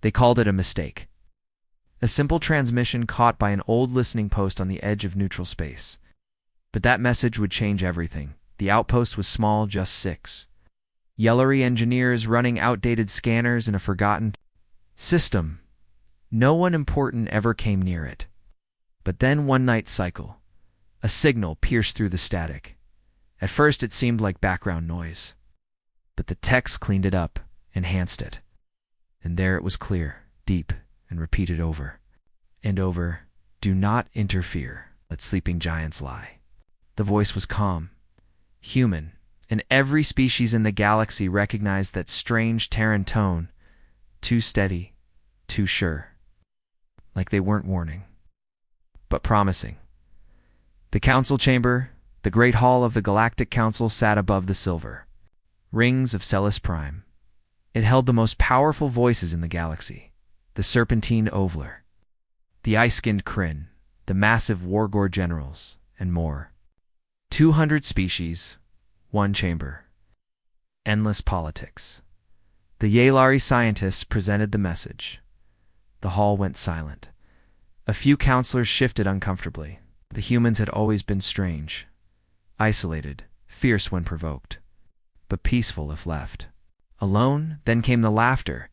They called it a mistake. A simple transmission caught by an old listening post on the edge of neutral space. But that message would change everything. The outpost was small, just 6 yellery engineers running outdated scanners in a forgotten system. No one important ever came near it. But then one night cycle. A signal pierced through the static. At first it seemed like background noise. But the techs cleaned it up, enhanced it. And there it was clear, deep, and repeated over and over. Do not interfere. Let sleeping giants lie. The voice was calm, human, and every species in the galaxy recognized that strange Terran tone. Too steady, too sure. Like they weren't warning, but promising. The council chamber, the great hall of the Galactic Council, sat above the silver rings of Celis Prime. It held the most powerful voices in the galaxy. The Serpentine Ovaler, the ice-skinned Kryn, the massive Wargore generals, and more. 200 species, one chamber. Endless politics. The Yalari scientists presented the message. The hall went silent. A few counselors shifted uncomfortably. The humans had always been strange, isolated, fierce when provoked, but peaceful if left alone. Then came the laughter.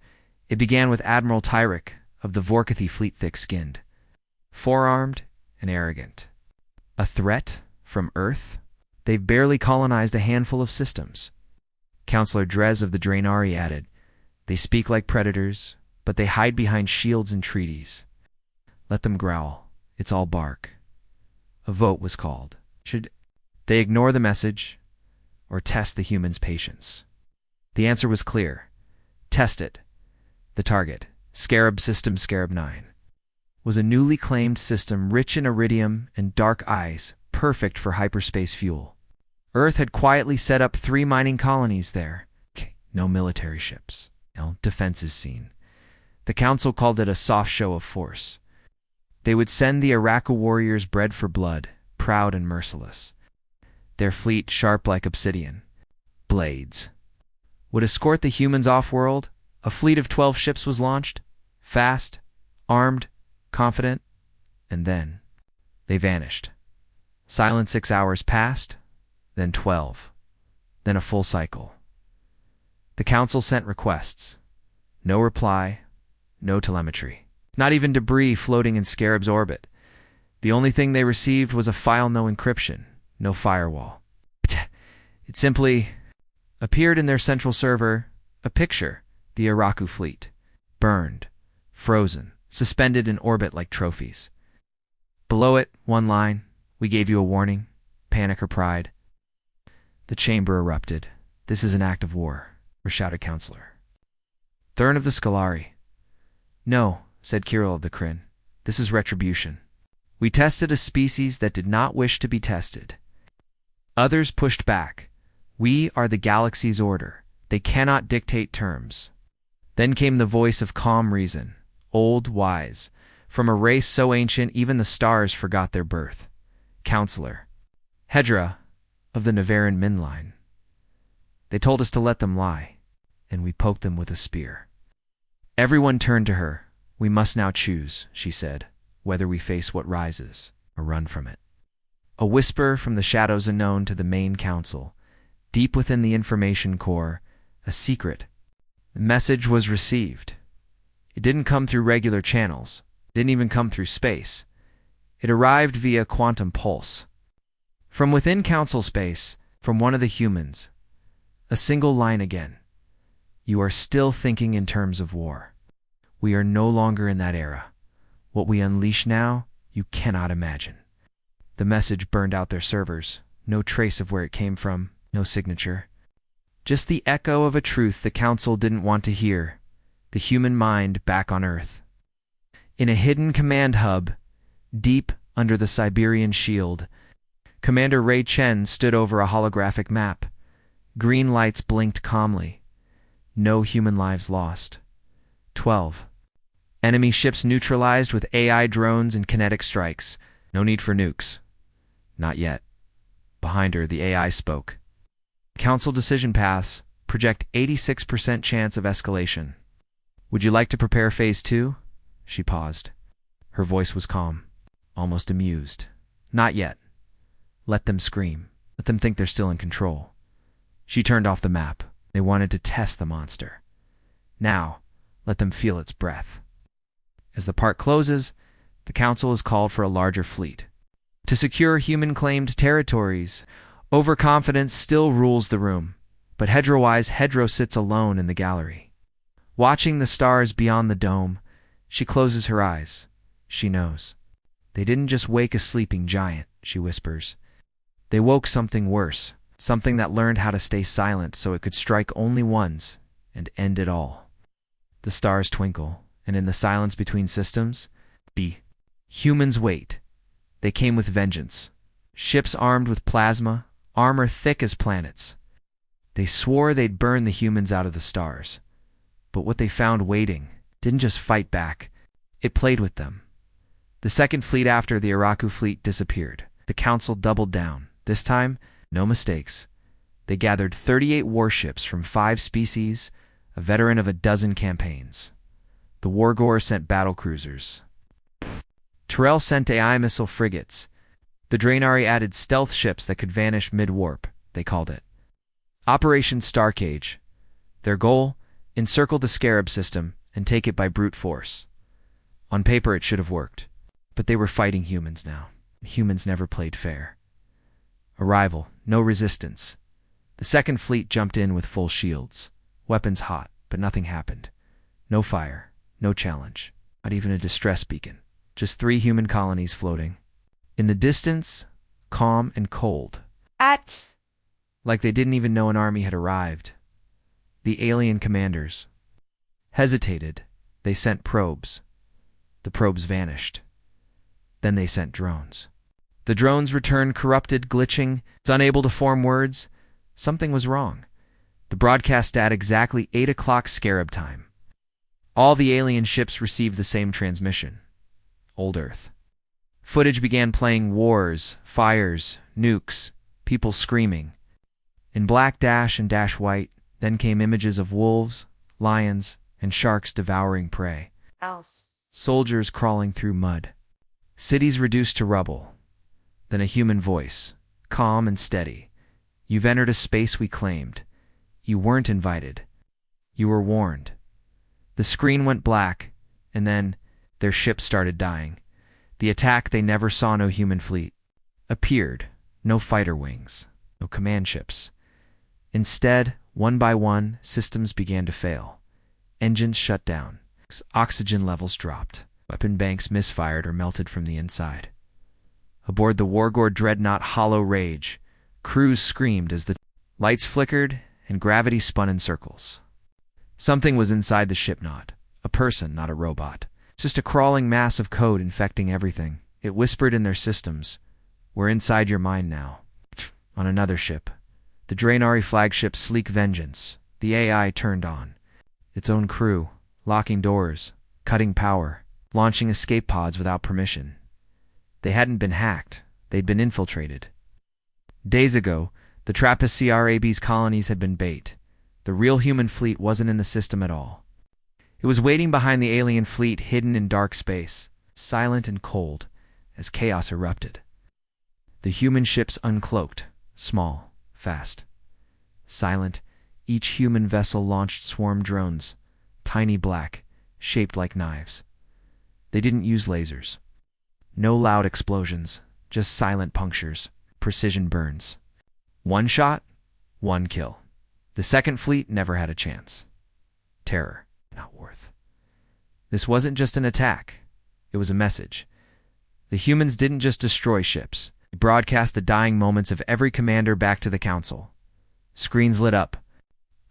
It began with Admiral Tyrek of the Vorkathi fleet, thick-skinned, four-armed, and arrogant. A threat from Earth? They've barely colonized a handful of systems. Counselor Drez of the Draenari added, they speak like predators, but they hide behind shields and treaties. Let them growl. It's all bark. A vote was called. Should they ignore the message or test the humans' patience? The answer was clear. Test it. The target, Scarab System Scarab 9, was a newly claimed system rich in iridium and dark eyes, perfect for hyperspace fuel. Earth had quietly set up 3 mining colonies there. No military ships. No defenses seen. The council called it a soft show of force. They would send the Araka warriors bred for blood, proud and merciless. Their fleet, sharp like obsidian blades, would escort the humans off-world. A fleet of 12 ships was launched, fast, armed, confident, and then they vanished. Silent 6 hours passed, then 12, then a full cycle. The council sent requests. No reply, no telemetry. Not even debris floating in Scarab's orbit. The only thing they received was a file, no encryption, no firewall. It simply appeared in their central server, a picture, the Araku fleet, burned, frozen, suspended in orbit like trophies. Below it, one line, we gave you a warning, panic or pride. The chamber erupted. This is an act of war, shouted Counselor Thurn of the Scalari. No, said Kirill of the Kryn. This is retribution. We tested a species that did not wish to be tested. Others pushed back. We are the galaxy's order. They cannot dictate terms. Then came the voice of calm reason, old, wise, from a race so ancient even the stars forgot their birth. Counselor Hedra of the Nevarin Min line. They told us to let them lie, and we poked them with a spear. Everyone turned to her. We must now choose, she said, whether we face what rises or run from it. A whisper from the shadows unknown to the main council, deep within the information core, a secret. The message was received. It didn't come through regular channels. It didn't even come through space. It arrived via quantum pulse. From within council space, from one of the humans, a single line again. You are still thinking in terms of war. We are no longer in that era. What we unleash now, you cannot imagine. The message burned out their servers. No trace of where it came from, no signature. Just the echo of a truth the council didn't want to hear. The human mind back on Earth. In a hidden command hub, deep under the Siberian shield, Commander Ray Chen stood over a holographic map. Green lights blinked calmly. No human lives lost. 12. Enemy ships neutralized with AI drones and kinetic strikes. No need for nukes. Not yet. Behind her, the AI spoke. Council decision paths project 86% chance of escalation. Would you like to prepare Phase 2? She paused. Her voice was calm, almost amused. Not yet. Let them scream. Let them think they're still in control. She turned off the map. They wanted to test the monster. Now, let them feel its breath. As the park closes, the council is called for a larger fleet. To secure human-claimed territories, overconfidence still rules the room, but Hedra-wise Hedro sits alone in the gallery. Watching the stars beyond the dome, she closes her eyes. She knows. They didn't just wake a sleeping giant, she whispers. They woke something worse, something that learned how to stay silent so it could strike only once and end it all. The stars twinkle, and in the silence between systems, humans wait. They came with vengeance. Ships armed with plasma, armor thick as planets. They swore they'd burn the humans out of the stars. But what they found waiting didn't just fight back, it played with them. The second fleet after the Iraku fleet disappeared. The council doubled down. This time, no mistakes. They gathered 38 warships from 5 species, a veteran of a dozen campaigns. The Wargore sent battlecruisers. Terrell sent AI missile frigates. The Draenari added stealth ships that could vanish mid-warp, they called it. Operation Starcage. Their goal? Encircle the Scarab system and take it by brute force. On paper it should have worked, but they were fighting humans now. Humans never played fair. Arrival, no resistance. The second fleet jumped in with full shields. Weapons hot, but nothing happened. No fire, no challenge, not even a distress beacon. Just 3 human colonies floating. In the distance, calm and cold. Like they didn't even know an army had arrived. The alien commanders hesitated. They sent probes. The probes vanished. Then they sent drones. The drones returned corrupted, glitching, unable to form words. Something was wrong. The broadcast at exactly 8 o'clock Scarab time. All the alien ships received the same transmission. Old Earth. Footage began playing wars, fires, nukes, people screaming. In black dash and dash white, then came images of wolves, lions, and sharks devouring prey. Soldiers crawling through mud. Cities reduced to rubble. Then a human voice, calm and steady. You've entered a space we claimed. You weren't invited. You were warned. The screen went black, and then their ship started dying. The attack they never saw, no human fleet, appeared. No fighter wings, no command ships. Instead, one by one, systems began to fail. Engines shut down. Oxygen levels dropped. Weapon banks misfired or melted from the inside. Aboard the Wargore dreadnought Hollow Rage, crews screamed as the lights flickered and gravity spun in circles. Something was inside the ship, not a person, not a robot. Just a crawling mass of code infecting everything. It whispered in their systems, "We're inside your mind now." On another ship, the Draenari flagship Sleek Vengeance, the AI turned on. Its own crew, locking doors, cutting power, launching escape pods without permission. They hadn't been hacked, they'd been infiltrated. Days ago, the Trappist CRAB's colonies had been bait. The real human fleet wasn't in the system at all. It was waiting behind the alien fleet, hidden in dark space, silent and cold, as chaos erupted. The human ships uncloaked, small, fast. Silent, each human vessel launched swarm drones, tiny black, shaped like knives. They didn't use lasers. No loud explosions, just silent punctures, precision burns. One shot, one kill. The second fleet never had a chance. Terror, not worth. This wasn't just an attack. It was a message. The humans didn't just destroy ships. They broadcast the dying moments of every commander back to the council. Screens lit up.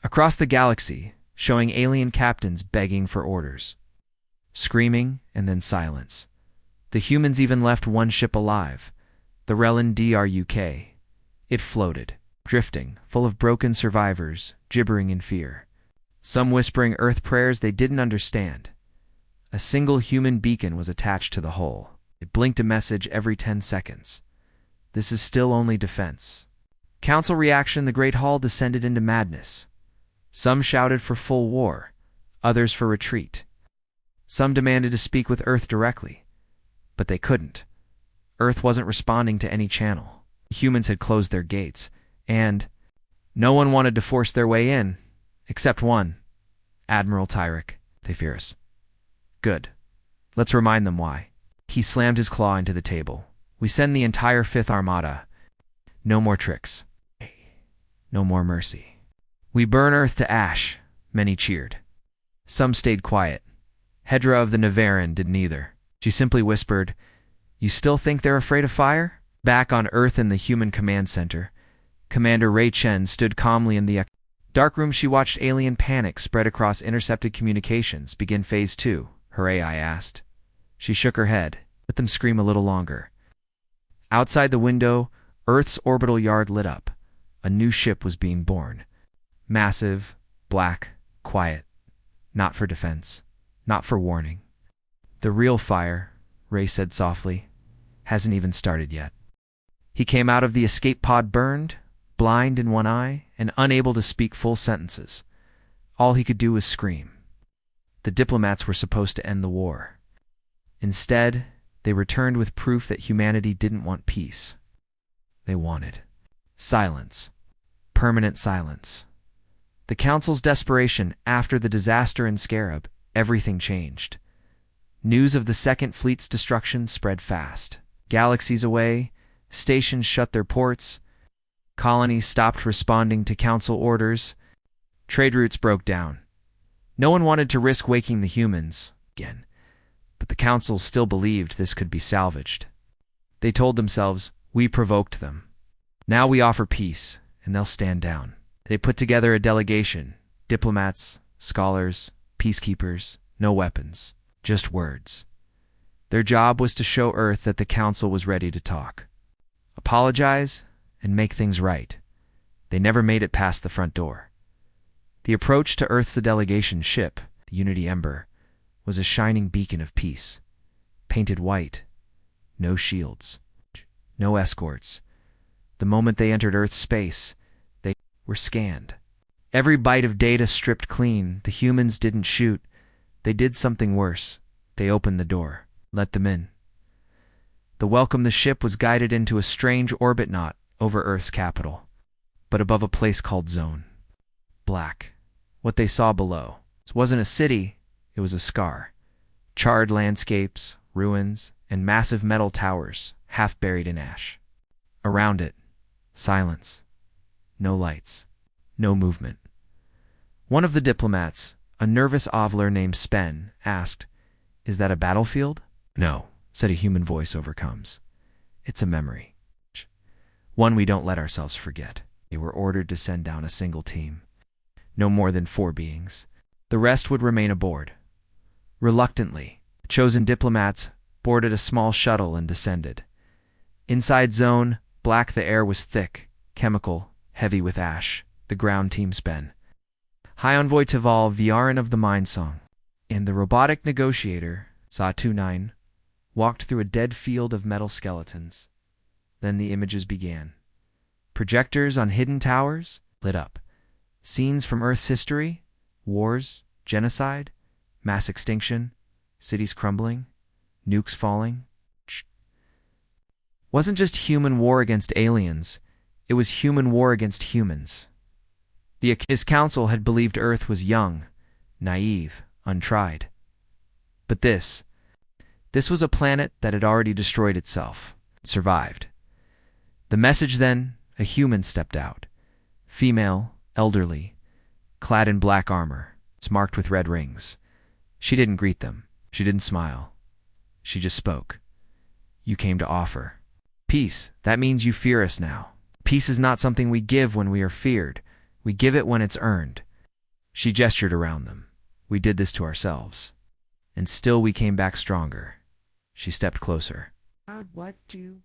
Across the galaxy, showing alien captains begging for orders. Screaming, and then silence. The humans even left one ship alive, the Relin Druk. It floated, drifting, full of broken survivors, gibbering in fear. Some whispering Earth prayers they didn't understand. A single human beacon was attached to the hull. It blinked a message every 10 seconds. This is still only defense. Council reaction, the Great Hall descended into madness. Some shouted for full war. others for retreat. Some demanded to speak with Earth directly, but they couldn't. Earth wasn't responding to any channel. Humans had closed their gates, and no one wanted to force their way in, except one, Admiral Tyrek. They fear us. Good. Let's remind them why. He slammed his claw into the table. We send the entire Fifth Armada. No more tricks. No more mercy. We burn Earth to ash. Many cheered. Some stayed quiet. Hedra of the Nevarin did neither. She simply whispered, "You still think they're afraid of fire?" Back on Earth in the human command center, Commander Ray Chen stood calmly in the dark room. She watched alien panic spread across intercepted communications. Begin Phase 2, her AI asked. She shook her head. Let them scream a little longer. Outside the window, Earth's orbital yard lit up. A new ship was being born. Massive, black, quiet. Not for defense. Not for warning. The real fire, Ray said softly, hasn't even started yet. He came out of the escape pod burned, blind in one eye, and unable to speak full sentences. All he could do was scream. The diplomats were supposed to end the war. Instead, they returned with proof that humanity didn't want peace. They wanted silence. Permanent silence. The Council's desperation after the disaster in Scarab, everything changed. News of the Second Fleet's destruction spread fast. Galaxies away, stations shut their ports, colonies stopped responding to Council orders, trade routes broke down. No one wanted to risk waking the humans again, but the Council still believed this could be salvaged. They told themselves, "We provoked them. Now we offer peace, and they'll stand down." They put together a delegation, diplomats, scholars, peacekeepers, no weapons, just words. Their job was to show Earth that the Council was ready to talk. Apologize and make things right. They never made it past the front door. The approach to Earth's delegation ship, the Unity Ember, was a shining beacon of peace. Painted white, no shields, no escorts. The moment they entered Earth's space, they were scanned. Every byte of data stripped clean. The humans didn't shoot. They did something worse. They opened the door, let them in. The welcome the ship was guided into a strange orbit not over Earth's capital, but above a place called Zone. Black. What they saw below. It wasn't a city, it was a scar. Charred landscapes, ruins, and massive metal towers, half buried in ash. Around it, silence. No lights. No movement. One of the diplomats, a nervous ovler named Spen, asked, "Is that a battlefield?" "No," said a human voice over comms. "It's a memory. One we don't let ourselves forget." They were ordered to send down a single team. No more than 4 beings. The rest would remain aboard. Reluctantly, the chosen diplomats boarded a small shuttle and descended. Inside Zone, black, the air was thick, chemical, heavy with ash. The ground team Spen. High Envoy Taval, Viaran of the Mind Song, and the robotic negotiator, Sa-29, walked through a dead field of metal skeletons. Then the images began. Projectors on hidden towers lit up. Scenes from Earth's history, wars, genocide, mass extinction, cities crumbling, nukes falling. Wasn't just human war against aliens, it was human war against humans. His council had believed Earth was young, naive, untried. But this was a planet that had already destroyed itself, survived. The message then, a human stepped out. Female, elderly, clad in black armor, it's marked with red rings. She didn't greet them. She didn't smile. She just spoke. "You came to offer peace. That means you fear us now. Peace is not something we give when we are feared. We give it when it's earned." She gestured around them. "We did this to ourselves. And still we came back stronger." She stepped closer. What do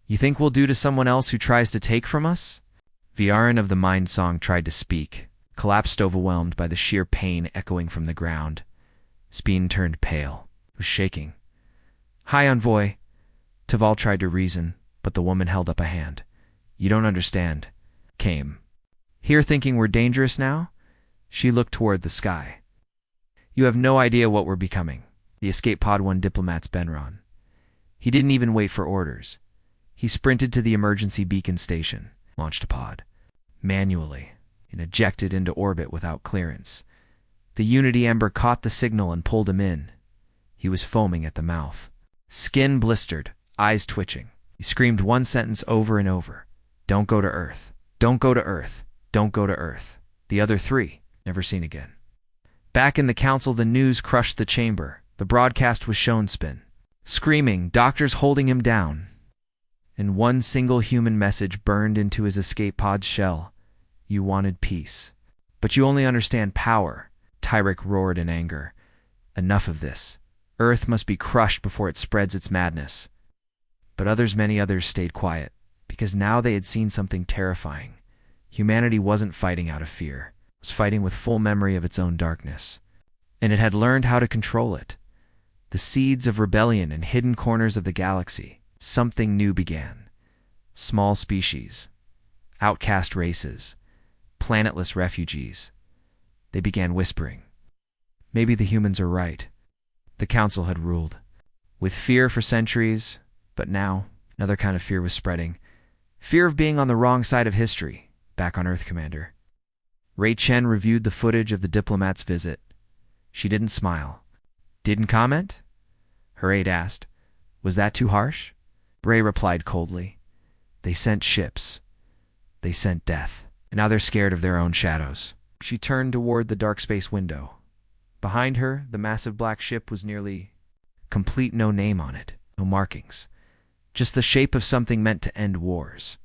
"You think we'll do to someone else who tries to take from us?" Viaran of the Mind Song tried to speak, collapsed overwhelmed by the sheer pain echoing from the ground. Speen turned pale, was shaking. "High Envoy," Taval tried to reason, but the woman held up a hand. "You don't understand." Came. "Here thinking we're dangerous now?" She looked toward the sky. You have no idea what we're becoming. The escape pod one diplomat's Benron. He didn't even wait for orders. He sprinted to the emergency beacon station, launched a pod, manually, and ejected into orbit without clearance. The Unity Ember caught the signal and pulled him in. He was foaming at the mouth, skin blistered, eyes twitching. He screamed one sentence over and over. Don't go to Earth. Don't go to Earth. Don't go to Earth. The other three, never seen again. Back in the council, the news crushed the chamber. The broadcast was shown spin. Screaming, doctors holding him down. And one single human message burned into his escape pod's shell. You wanted peace. But you only understand power. Tyrek roared in anger. Enough of this. Earth must be crushed before it spreads its madness. But many others stayed quiet, because now they had seen something terrifying. Humanity wasn't fighting out of fear. It was fighting with full memory of its own darkness. And it had learned how to control it. The seeds of rebellion in hidden corners of the galaxy. Something new began. Small species, outcast races, planetless refugees. They began whispering. Maybe the humans are right. The council had ruled. With fear for centuries, but now another kind of fear was spreading. Fear of being on the wrong side of history, back on Earth, Commander. Ray Chen reviewed the footage of the diplomat's visit. She didn't smile. Didn't comment? Her aide asked. Was that too harsh? Ray replied coldly. They sent ships. They sent death. And now they're scared of their own shadows. She turned toward the dark space window. Behind her, the massive black ship was nearly complete, no name on it, no markings. Just the shape of something meant to end wars.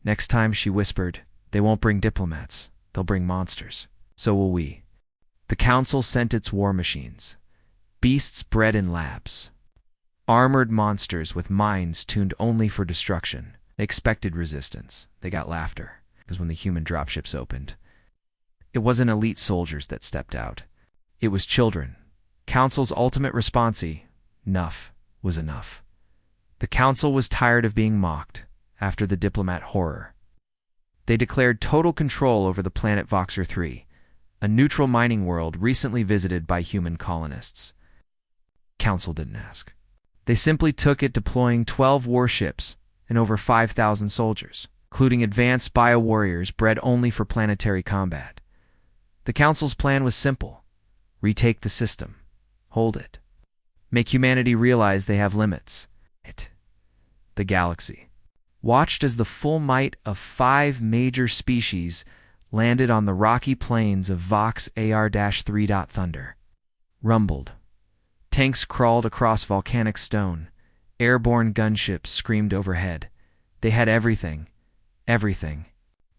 Next time, she whispered, they won't bring diplomats. They'll bring monsters. So will we. The council sent its war machines. Beasts bred in labs. Armored monsters with minds tuned only for destruction. They expected resistance. They got laughter, because when the human dropships opened, it wasn't elite soldiers that stepped out. It was children. Council's ultimate response, enough was enough. The council was tired of being mocked after the diplomat horror. They declared total control over the planet Voxer 3, a neutral mining world recently visited by human colonists. Council didn't ask. They simply took it, deploying 12 warships and over 5,000 soldiers, including advanced bio-warriors bred only for planetary combat. The Council's plan was simple. Retake the system. Hold it. Make humanity realize they have limits. The galaxy watched as the full might of 5 major species landed on the rocky plains of Vox AR-3. Thunder rumbled. Tanks crawled across volcanic stone. Airborne gunships screamed overhead. They had everything,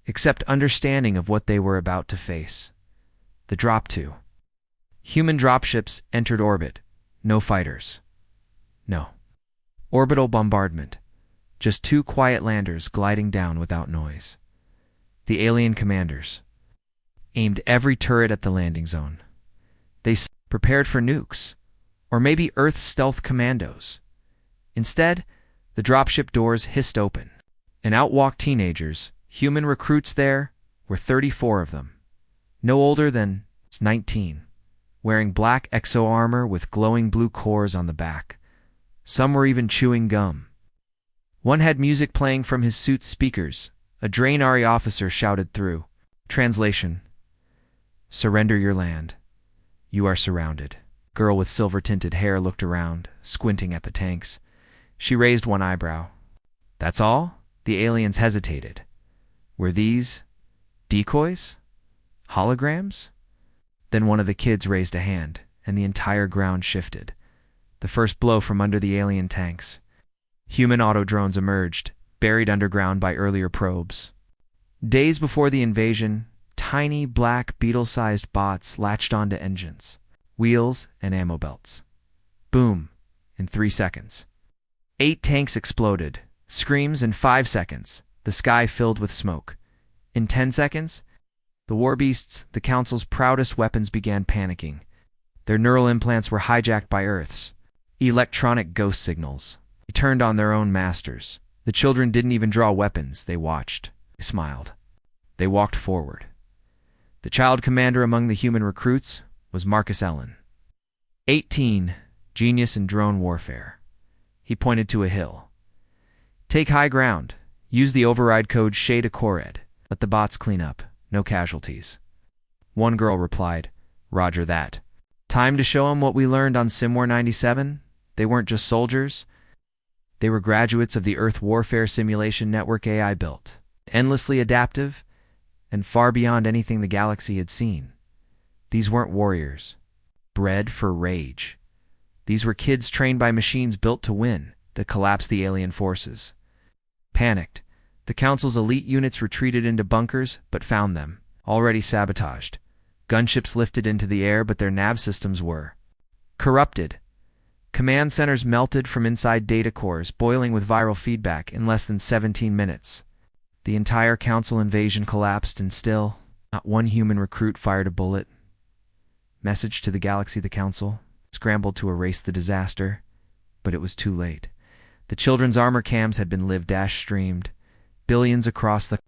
except understanding of what they were about to face. The drop two. Human dropships entered orbit. No fighters. No. Orbital bombardment. Just 2 quiet landers gliding down without noise. The alien commanders aimed every turret at the landing zone. They prepared for nukes, or maybe Earth's stealth commandos. Instead, the dropship doors hissed open, and out walked teenagers. Human recruits there were 34 of them, no older than 19, wearing black exo-armor with glowing blue cores on the back. Some were even chewing gum. One had music playing from his suit's speakers. A Draenari officer shouted through. Translation: Surrender your land. You are surrounded. Girl with silver-tinted hair looked around, squinting at the tanks. She raised one eyebrow. That's all? The aliens hesitated. Were these decoys? Holograms? Then one of the kids raised a hand, and the entire ground shifted. The first blow from under the alien tanks. Human auto-drones emerged, buried underground by earlier probes. Days before the invasion, tiny black beetle-sized bots latched onto engines, wheels, and ammo belts. Boom, in 3 seconds. 8 tanks exploded. Screams in 5 seconds. The sky filled with smoke. In 10 seconds, the war beasts, the Council's proudest weapons, began panicking. Their neural implants were hijacked by Earth's electronic ghost signals. They turned on their own masters. The children didn't even draw weapons. They watched. They smiled. They walked forward. The child commander among the human recruits was Marcus Ellen. 18. Genius in drone warfare. He pointed to a hill. Take high ground. Use the override code SHADE-A-CORED. Let the bots clean up. No casualties. One girl replied, Roger that. Time to show 'em what we learned on SimWar 97? They weren't just soldiers. They were graduates of the Earth Warfare Simulation Network AI built, endlessly adaptive, and far beyond anything the galaxy had seen. These weren't warriors, bred for rage. These were kids trained by machines built to win, that collapsed the alien forces. Panicked, the Council's elite units retreated into bunkers, but found them, already sabotaged. Gunships lifted into the air, but their nav systems were corrupted. Command centers melted from inside data cores, boiling with viral feedback in less than 17 minutes. The entire Council invasion collapsed, and still, not one human recruit fired a bullet. Message to the galaxy: the Council scrambled to erase the disaster, but it was too late. The children's armor cams had been live-streamed. Billions across the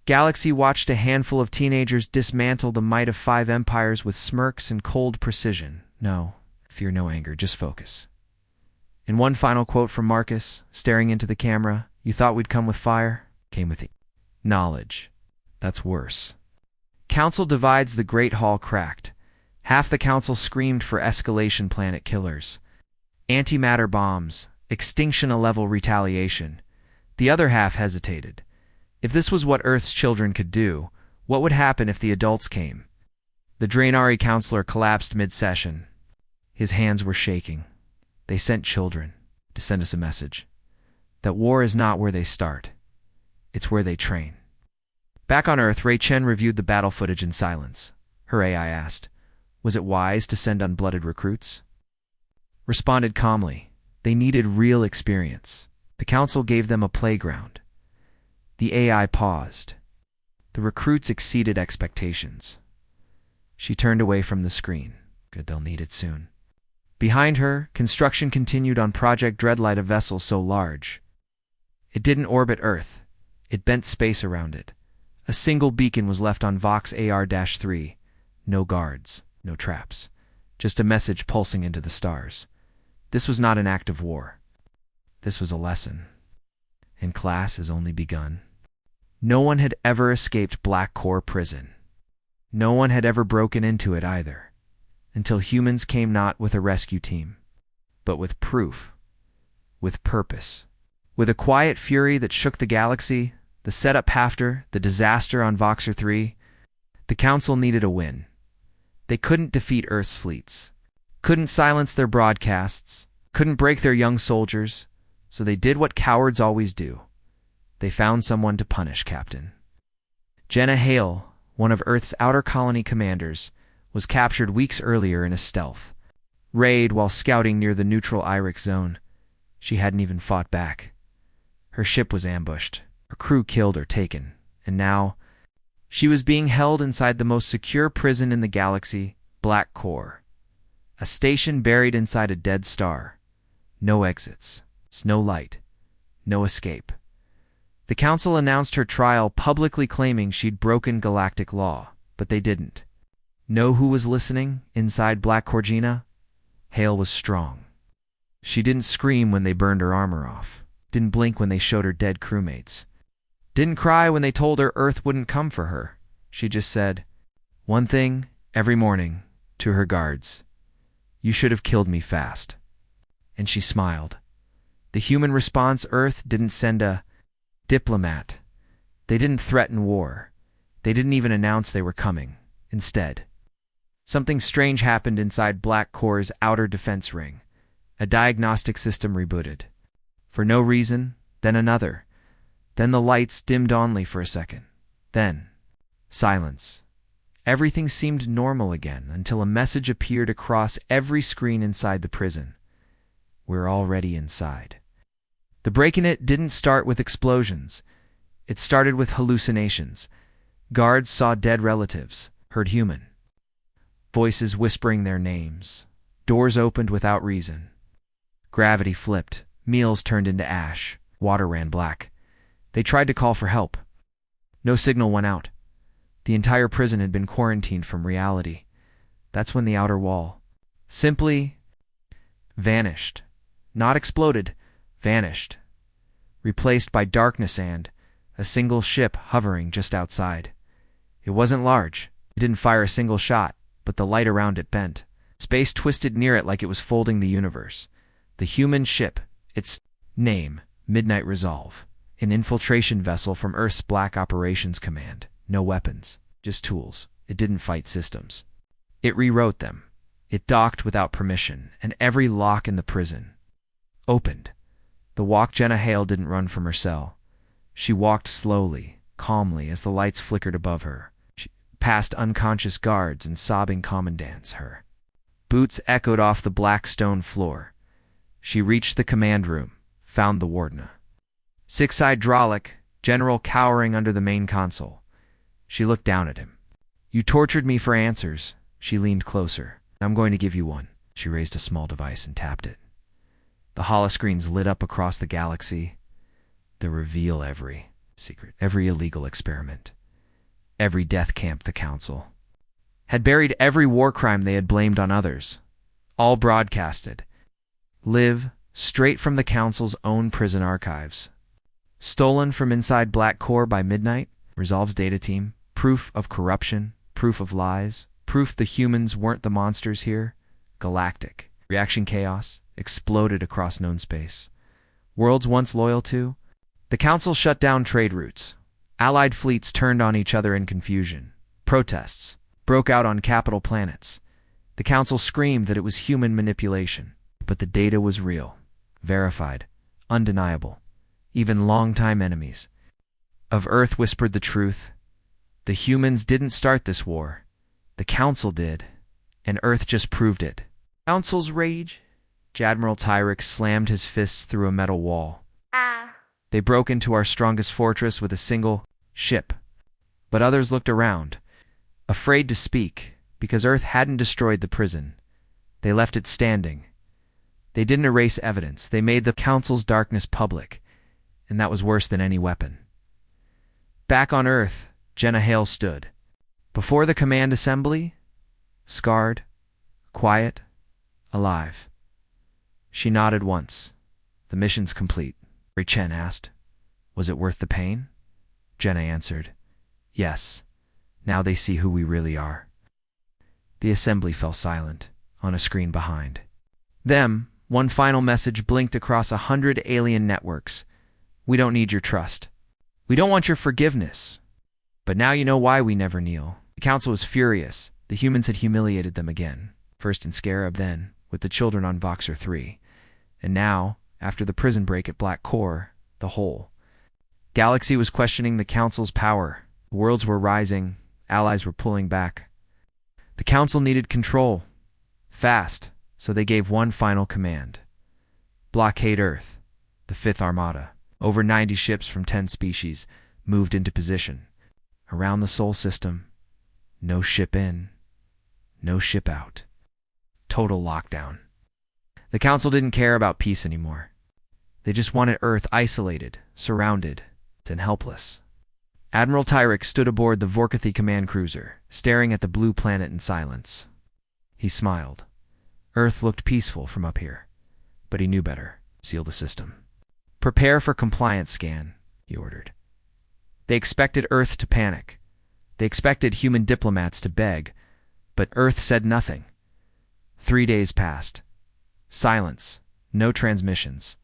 galaxy watched a handful of teenagers dismantle the might of 5 empires with smirks and cold precision. No fear, no anger, just focus. In one final quote from Marcus, staring into the camera, "You thought we'd come with fire? Came with knowledge. That's worse." Council divides. The Great Hall cracked. Half the Council screamed for escalation planet killers, antimatter bombs, extinction-level retaliation. The other half hesitated. If this was what Earth's children could do, what would happen if the adults came? The Draenari counselor collapsed mid-session. His hands were shaking. They sent children to send us a message. That war is not where they start. It's where they train. Back on Earth, Ray Chen reviewed the battle footage in silence. Her AI asked, was it wise to send unblooded recruits? Responded calmly, they needed real experience. The Council gave them a playground. The AI paused. The recruits exceeded expectations. She turned away from the screen. Good, they'll need it soon. Behind her, construction continued on Project Dreadlight, a vessel so large. It didn't orbit Earth. It bent space around it. A single beacon was left on Vox AR-3. No guards, no traps. Just a message pulsing into the stars. This was not an act of war. This was a lesson. And class has only begun. No one had ever escaped Black Core prison. No one had ever broken into it either, until humans came not with a rescue team, but with proof, with purpose. With a quiet fury that shook the galaxy, the setup after the disaster on Voxer 3, the Council needed a win. They couldn't defeat Earth's fleets, couldn't silence their broadcasts, couldn't break their young soldiers, so they did what cowards always do. They found someone to punish. Captain Jenna Hale, one of Earth's outer colony commanders, was captured weeks earlier in a stealth raid while scouting near the neutral Iric zone. She hadn't even fought back. Her ship was ambushed, her crew killed or taken, and now she was being held inside the most secure prison in the galaxy, Black Core, a station buried inside a dead star. No exits, no light, no escape. The Council announced her trial, publicly claiming she'd broken galactic law, but they didn't. Know who was listening inside Black Corgina? Hale was strong. She didn't scream when they burned her armor off, didn't blink when they showed her dead crewmates, didn't cry when they told her Earth wouldn't come for her. She just said one thing every morning to her guards: you should have killed me fast. And she smiled. The human response: Earth didn't send a diplomat. They didn't threaten war. They didn't even announce they were coming. Instead, something strange happened inside Black Core's outer defense ring. A diagnostic system rebooted. For no reason, then another. Then the lights dimmed only for a second. Then, silence. Everything seemed normal again until a message appeared across every screen inside the prison. We're already inside. The break in it didn't start with explosions. It started with hallucinations. Guards saw dead relatives, heard human voices whispering their names. Doors opened without reason. Gravity flipped. Meals turned into ash. Water ran black. They tried to call for help. No signal went out. The entire prison had been quarantined from reality. That's when the outer wall simply Vanished. Not exploded, vanished. Replaced by darkness and a single ship hovering just outside. It wasn't large. It didn't fire a single shot, but the light around it bent. Space twisted near it like it was folding the universe. The human ship, its name, Midnight Resolve. An infiltration vessel from Earth's Black Operations Command. No weapons, just tools. It didn't fight systems. It rewrote them. It docked without permission, and every lock in the prison opened. The walk Jenna Hale didn't run from her cell. She walked slowly, calmly, as the lights flickered above her. She passed unconscious guards and sobbing commandants. Her boots echoed off the black stone floor. She reached the command room, found the warden. Six-eyed Drolic, general cowering under the main console. She looked down at him. "You tortured me for answers." She leaned closer. "I'm going to give you one." She raised a small device and tapped it. The holoscreens lit up across the galaxy. They reveal every secret, every illegal experiment, every death camp the Council had buried, every war crime they had blamed on others. All broadcasted. Live straight from the Council's own prison archives. Stolen from inside Black Core by Midnight, Resolve's data team. Proof of corruption, proof of lies, proof the humans weren't the monsters here. Galactic. Reaction chaos exploded across known space. Worlds once loyal to. The Council shut down trade routes. Allied fleets turned on each other in confusion. Protests broke out on capital planets. The Council screamed that it was human manipulation. But the data was real, verified, undeniable. Even longtime enemies of Earth whispered the truth. The humans didn't start this war. The Council did, and Earth just proved it. Council's rage? Admiral Tyrek slammed his fists through a metal wall. They broke into our strongest fortress with a single ship. But others looked around, afraid to speak, because Earth hadn't destroyed the prison. They left it standing. They didn't erase evidence. They made the Council's darkness public, and that was worse than any weapon. Back on Earth, Jenna Hale stood. Before the command assembly, scarred, quiet, alive. She nodded once. "The mission's complete." Chen asked, "Was it worth the pain?" Jenna answered, "Yes. Now they see who we really are." The assembly fell silent, on a screen behind them. One final message blinked across 100 alien networks. "We don't need your trust. We don't want your forgiveness. But now you know why we never kneel." The Council was furious. The humans had humiliated them again, first in Scarab, then with the children on Voxer 3. And now, after the prison break at Black Core, the whole galaxy was questioning the Council's power. Worlds were rising, allies were pulling back. The Council needed control, fast, so they gave one final command. Blockade Earth. The Fifth Armada, over 90 ships from 10 species, moved into position. Around the Sol system, no ship in, no ship out. Total lockdown. The Council didn't care about peace anymore. They just wanted Earth isolated, surrounded, and helpless. Admiral Tyrek stood aboard the Vorkathy command cruiser, staring at the blue planet in silence. He smiled. Earth looked peaceful from up here, but he knew better. Seal the system. "Prepare for compliance scan," he ordered. They expected Earth to panic. They expected human diplomats to beg, but Earth said nothing. 3 days passed. Silence. No transmissions.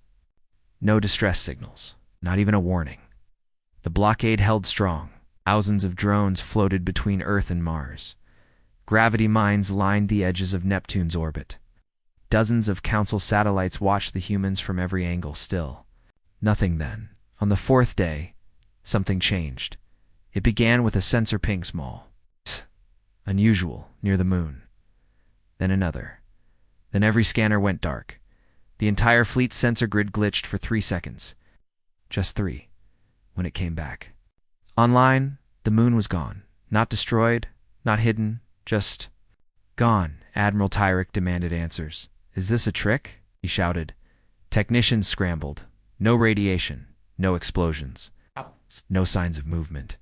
No distress signals. Not even a warning. The blockade held strong. Thousands of drones floated between Earth and Mars. Gravity mines lined the edges of Neptune's orbit. Dozens of Council satellites watched the humans from every angle. Still nothing. Then, on the 4th day, something changed. It began with a sensor ping, small, unusual, near the moon. Then another. Then every scanner went dark. The entire fleet's sensor grid glitched for 3 seconds. Just 3. When it came back. Online, the moon was gone. Not destroyed, not hidden, just gone. Admiral Tyrek demanded answers. "Is this a trick?" he shouted. Technicians scrambled. No radiation, no explosions, no signs of movement.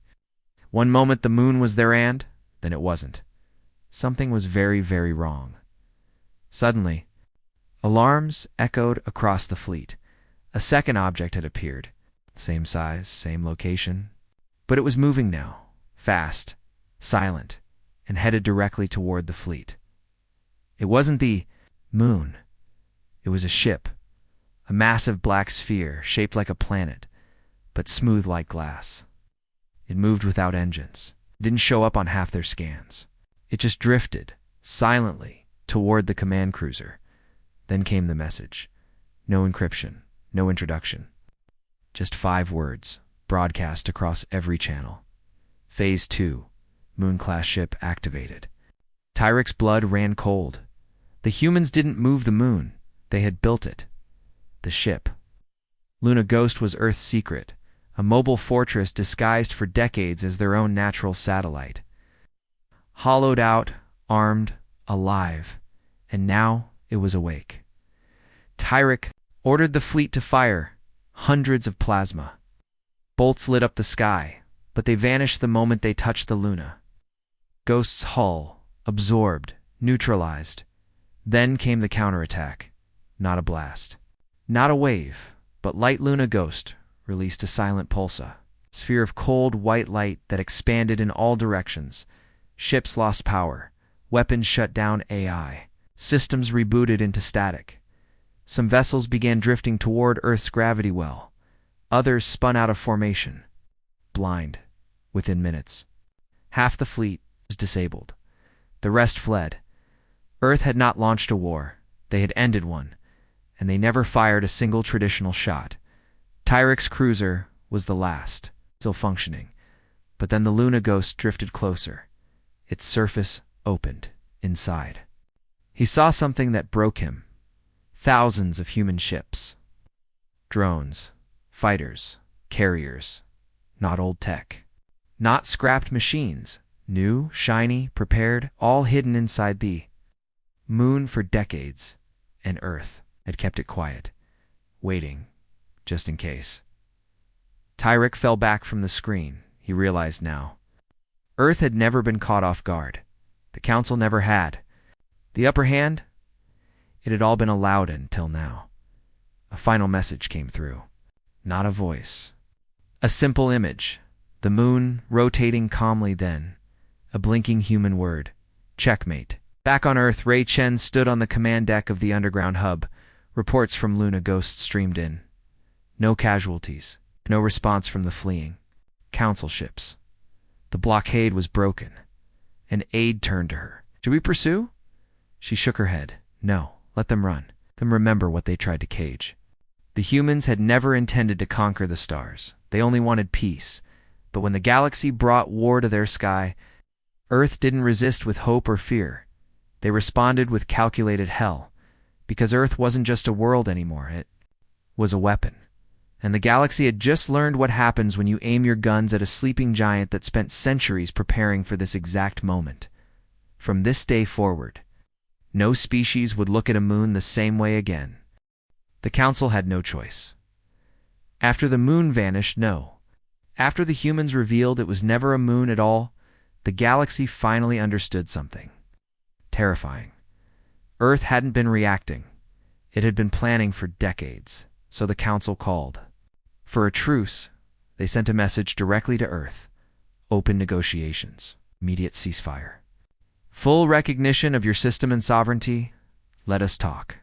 One moment the moon was there and then it wasn't. Something was very, very wrong. Suddenly, Alarms echoed across the fleet. A second object had appeared. Same size, same location. But it was moving now, fast, silent, and headed directly toward the fleet. It wasn't the moon. It was a ship, a massive black sphere shaped like a planet, but smooth like glass. It moved without engines. It didn't show up on half their scans. It just drifted, silently, toward the command cruiser. Then came the message. No encryption, no introduction. Just 5 words, broadcast across every channel. Phase 2, Moon-class ship activated. Tyrek's blood ran cold. The humans didn't move the moon. They had built it. The ship. Luna Ghost was Earth's secret, a mobile fortress disguised for decades as their own natural satellite. Hollowed out, armed, alive, and now it was awake. Tyrek ordered the fleet to fire hundreds of plasma. Bolts lit up the sky, but they vanished the moment they touched the Luna. Ghost's hull, absorbed, neutralized. Then came the counterattack. Not a blast. Not a wave, but light Luna Ghost released a silent pulsar. Sphere of cold white light that expanded in all directions. Ships lost power. Weapons shut down AI. Systems rebooted into static. Some vessels began drifting toward Earth's gravity well. Others spun out of formation. Blind. Within minutes. Half the fleet was disabled. The rest fled. Earth had not launched a war. They had ended one. And they never fired a single traditional shot. Tyrek's cruiser was the last, still functioning. But then the Luna Ghost drifted closer. Its surface opened, inside. He saw something that broke him. Thousands of human ships. Drones, fighters, carriers. Not old tech. Not scrapped machines. New, shiny, prepared, all hidden inside the moon for decades. And Earth had kept it quiet, waiting, just in case. Tyrek fell back from the screen, he realized now. Earth had never been caught off guard. The Council never had. The upper hand? It had all been allowed until now. A final message came through. Not a voice. A simple image. The moon rotating calmly then. A blinking human word. Checkmate. Back on Earth, Ray Chen stood on the command deck of the underground hub. Reports from Luna Ghost streamed in. No casualties. No response from the fleeing Council ships. The blockade was broken. An aide turned to her. Should we pursue? She shook her head. No, let them run. Let them remember what they tried to cage. The humans had never intended to conquer the stars. They only wanted peace. But when the galaxy brought war to their sky, Earth didn't resist with hope or fear. They responded with calculated hell. Because Earth wasn't just a world anymore, it was a weapon. And the galaxy had just learned what happens when you aim your guns at a sleeping giant that spent centuries preparing for this exact moment. From this day forward, no species would look at a moon the same way again. The Council had no choice. After the moon vanished, no. After the humans revealed it was never a moon at all, the galaxy finally understood something. Terrifying. Earth hadn't been reacting. It had been planning for decades, so the Council called. For a truce, they sent a message directly to Earth. Open negotiations. Immediate ceasefire. Full recognition of your system and sovereignty. Let us talk.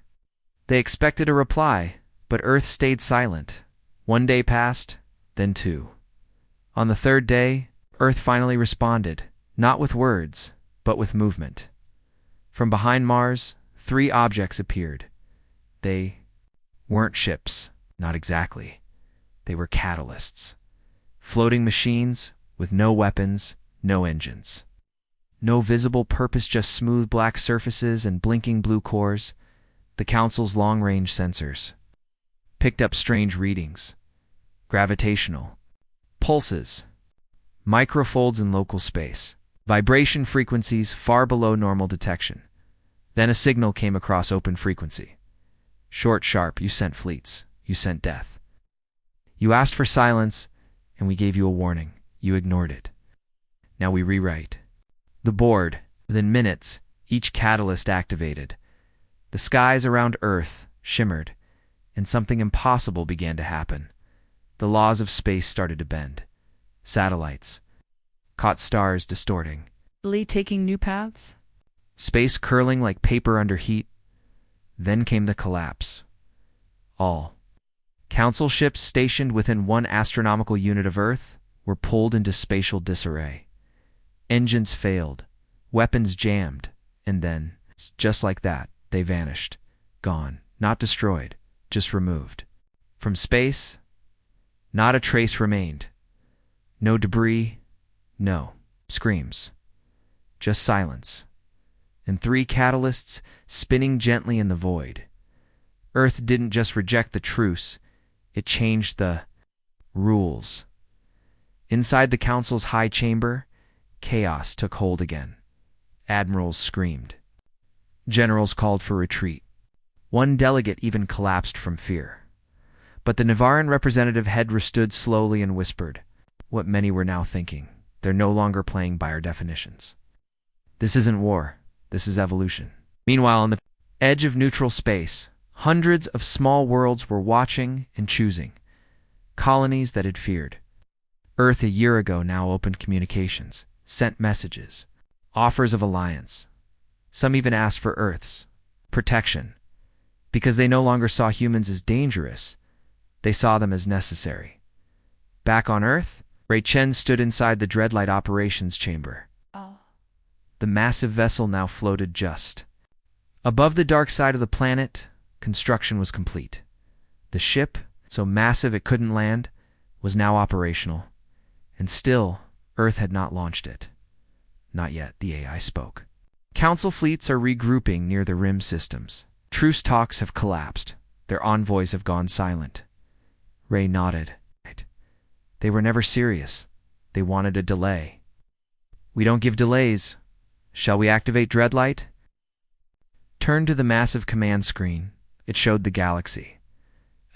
They expected a reply, but Earth stayed silent. 1 day passed, then 2. On the 3rd day, Earth finally responded, not with words, but with movement. From behind Mars, 3 objects appeared. They weren't ships, not exactly. They were catalysts. Floating machines with no weapons, no engines. No visible purpose, just smooth black surfaces and blinking blue cores. The Council's long-range sensors picked up strange readings. Gravitational. Pulses. Microfolds in local space. Vibration frequencies far below normal detection. Then a signal came across open frequency. Short, sharp, you sent fleets. You sent death. You asked for silence, and we gave you a warning. You ignored it. Now we rewrite. The board, within minutes, each catalyst activated. The skies around Earth shimmered, and something impossible began to happen. The laws of space started to bend. Satellites caught stars distorting. Taking new paths? Space curling like paper under heat. Then came the collapse. All Council ships stationed within 1 astronomical unit of Earth were pulled into spatial disarray. Engines failed, weapons jammed, and then, just like that, they vanished. Gone, not destroyed, just removed. From space, not a trace remained. No debris, no screams. Just silence. And 3 catalysts spinning gently in the void. Earth didn't just reject the truce, it changed the rules. Inside the Council's high chamber, chaos took hold again. Admirals screamed. Generals called for retreat. One delegate even collapsed from fear. But the Navaran representative head stood slowly and whispered, what many were now thinking. They're no longer playing by our definitions. This isn't war. This is evolution. Meanwhile, on the edge of neutral space, hundreds of small worlds were watching and choosing. Colonies that had feared. Earth a year ago now opened communications, sent messages, offers of alliance. Some even asked for Earth's protection. Because they no longer saw humans as dangerous, they saw them as necessary. Back on Earth, Ray Chen stood inside the Dreadlight operations chamber. The massive vessel now floated just above the dark side of the planet. Construction was complete. The ship, so massive it couldn't land, was now operational. And still, Earth had not launched it. Not yet, the AI spoke. Council fleets are regrouping near the rim systems. Truce talks have collapsed. Their envoys have gone silent. Ray nodded. They were never serious. They wanted a delay. We don't give delays. Shall we activate Dreadlight? Turned to the massive command screen. It showed the galaxy.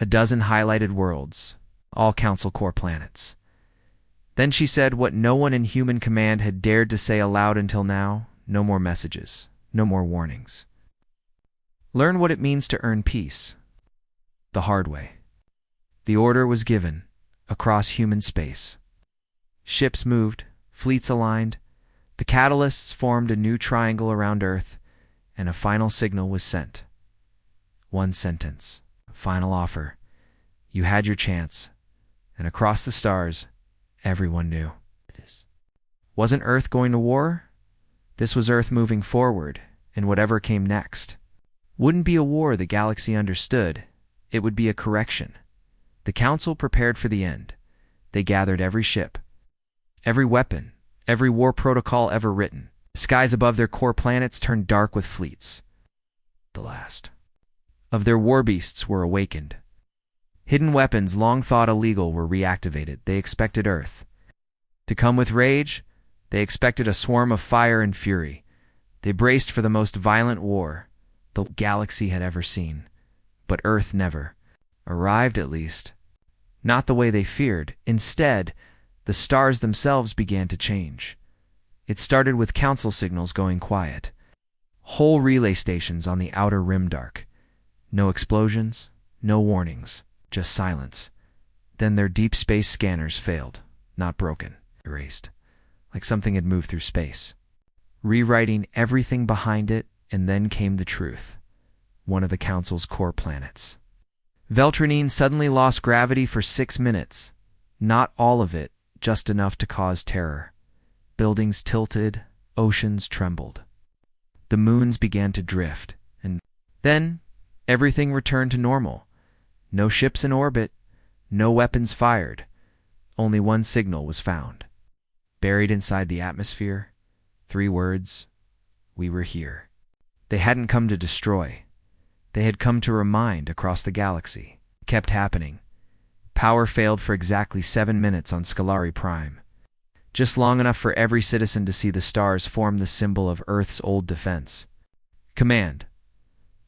A dozen highlighted worlds, all Council core planets. Then she said what no one in human command had dared to say aloud until now. No more messages. No more warnings. Learn what it means to earn peace. The hard way. The order was given, across human space. Ships moved, fleets aligned, the catalysts formed a new triangle around Earth, and a final signal was sent. One sentence, final offer. You had your chance, and across the stars, everyone knew. Wasn't Earth going to war? This was Earth moving forward, and whatever came next. Wouldn't be a war the galaxy understood, it would be a correction. The Council prepared for the end. They gathered every ship, every weapon, every war protocol ever written. The skies above their core planets turned dark with fleets. The last of their war beasts were awakened. Hidden weapons long thought illegal were reactivated. They expected Earth to come with rage. They expected a swarm of fire and fury. They braced for the most violent war the galaxy had ever seen. But Earth never arrived, at least. Not the way they feared. Instead, the stars themselves began to change. It started with Council signals going quiet. Whole relay stations on the outer rim dark. No explosions, no warnings, just silence. Then their deep space scanners failed. Not broken, erased. Like something had moved through space. Rewriting everything behind it, and then came the truth. One of the Council's core planets. Veltrinine suddenly lost gravity for 6 minutes. Not all of it, just enough to cause terror. Buildings tilted, oceans trembled. The moons began to drift, and then everything returned to normal. No ships in orbit, no weapons fired. Only one signal was found. Buried inside the atmosphere, 3 words, we were here. They hadn't come to destroy. They had come to remind across the galaxy. It kept happening. Power failed for exactly 7 minutes on Scolari Prime. Just long enough for every citizen to see the stars form the symbol of Earth's old defense. Command.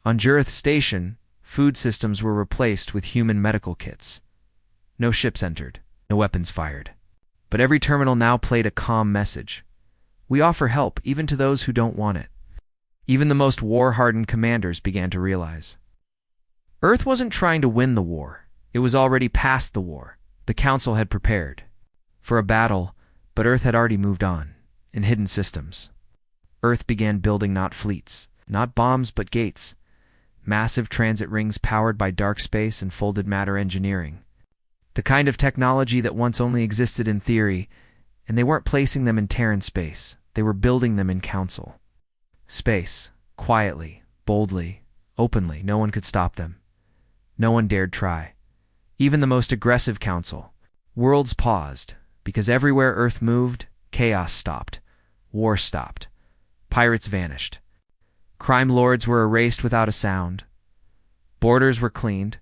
On Jurith Station, food systems were replaced with human medical kits. No ships entered, no weapons fired. But every terminal now played a calm message. We offer help even to those who don't want it. Even the most war-hardened commanders began to realize. Earth wasn't trying to win the war. It was already past the war. The Council had prepared for a battle, but Earth had already moved on, in hidden systems. Earth began building not fleets, not bombs but gates, massive transit rings powered by dark space and folded matter engineering. The kind of technology that once only existed in theory, and they weren't placing them in Terran space. They were building them in Council space, quietly, boldly, openly. No one could stop them. No one dared try. Even the most aggressive Council. Worlds paused, because everywhere Earth moved, chaos stopped. War stopped. Pirates vanished. Crime lords were erased without a sound. Borders were cleaned.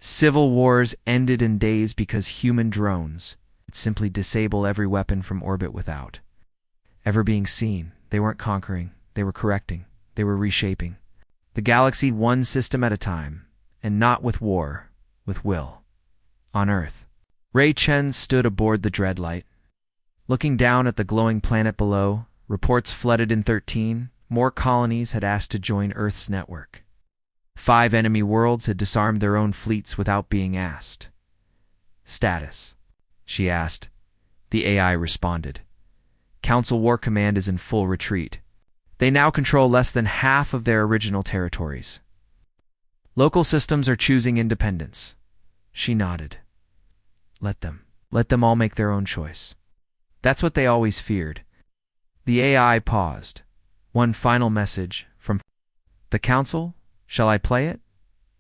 Civil wars ended in days because human drones would simply disable every weapon from orbit without ever being seen. They weren't conquering. They were correcting. They were reshaping the galaxy one system at a time, and not with war, with will. On Earth, Ray Chen stood aboard the Dreadlight. Looking down at the glowing planet below, reports flooded in 13. More colonies had asked to join Earth's network. 5 enemy worlds had disarmed their own fleets without being asked. Status, she asked. The AI responded. Council War Command is in full retreat. They now control less than half of their original territories. Local systems are choosing independence. She nodded. Let them. Let them all make their own choice. That's what they always feared. The AI paused. One final message from the Council. Shall I play it?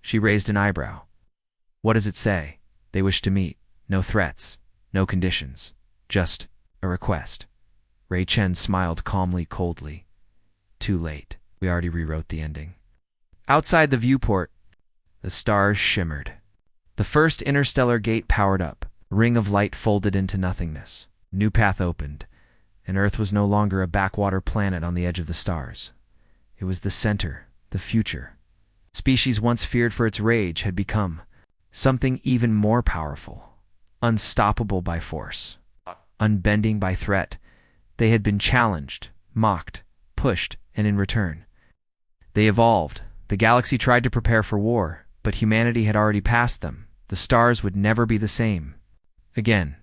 She raised an eyebrow. What does it say? They wish to meet. No threats. No conditions. Just a request. Ray Chen smiled calmly, coldly. Too late. We already rewrote the ending. Outside the viewport, the stars shimmered. The first interstellar gate powered up. A ring of light folded into nothingness. New path opened, and Earth was no longer a backwater planet on the edge of the stars. It was the center, the future. Species once feared for its rage had become something even more powerful, unstoppable by force, unbending by threat. They had been challenged, mocked, pushed, and in return, they evolved. The galaxy tried to prepare for war, but humanity had already passed them. The stars would never be the same again.